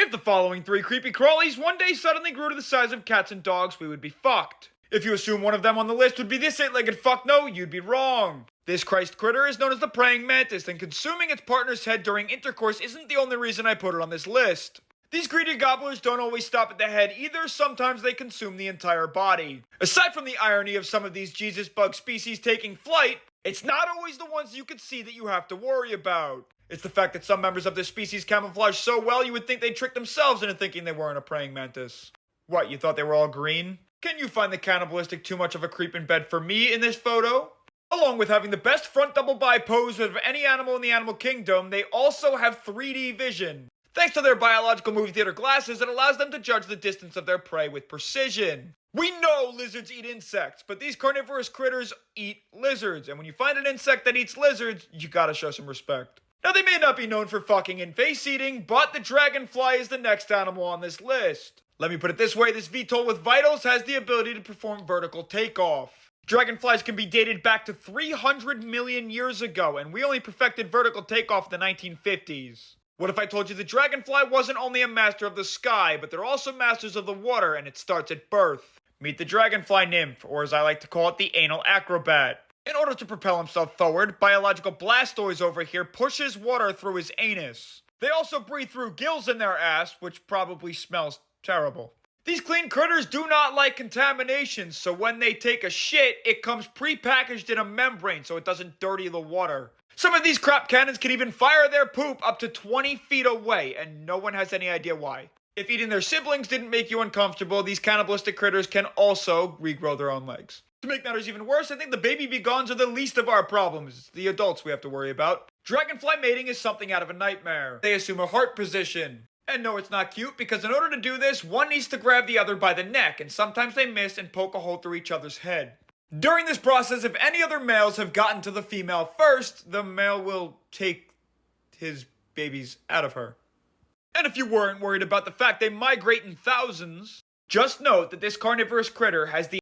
If the following three creepy crawlies one day suddenly grew to the size of cats and dogs, we would be fucked. If you assume one of them on the list would be this eight-legged fuckno, you'd be wrong. This Christ critter is known as the praying mantis, and consuming its partner's head during intercourse isn't the only reason I put it on this list. These greedy gobblers don't always stop at the head either, sometimes they consume the entire body. Aside from the irony of some of these Jesus bug species taking flight, it's not always the ones you can see that you have to worry about. It's the fact that some members of this species camouflage so well you would think they'd trick themselves into thinking they weren't a praying mantis. What, you thought they were all green? Can you find the cannibalistic too much of a creep in bed for me in this photo? Along with having the best front double bi pose of any animal in the animal kingdom, they also have 3D vision. Thanks to their biological movie theater glasses, it allows them to judge the distance of their prey with precision. We know lizards eat insects, but these carnivorous critters eat lizards, and when you find an insect that eats lizards, you gotta show some respect. Now, they may not be known for fucking and face eating, but the dragonfly is the next animal on this list. Let me put it this way, this VTOL with vitals has the ability to perform vertical takeoff. Dragonflies can be dated back to 300 million years ago, and we only perfected vertical takeoff in the 1950s. What if I told you the dragonfly wasn't only a master of the sky, but they're also masters of the water, and it starts at birth? Meet the dragonfly nymph, or as I like to call it, the anal acrobat. In order to propel himself forward, biological Blastoise over here pushes water through his anus. They also breathe through gills in their ass, which probably smells terrible. These clean critters do not like contamination, so when they take a shit, it comes pre-packaged in a membrane so it doesn't dirty the water. Some of these crap cannons can even fire their poop up to 20 feet away, and no one has any idea why. If eating their siblings didn't make you uncomfortable, these cannibalistic critters can also regrow their own legs. To make matters even worse, I think the baby begons are the least of our problems. It's the adults we have to worry about. Dragonfly mating is something out of a nightmare. They assume a heart position. And no, it's not cute, because in order to do this, one needs to grab the other by the neck, and sometimes they miss and poke a hole through each other's head. During this process, if any other males have gotten to the female first, the male will take his babies out of her. And if you weren't worried about the fact they migrate in thousands, just note that this carnivorous critter has the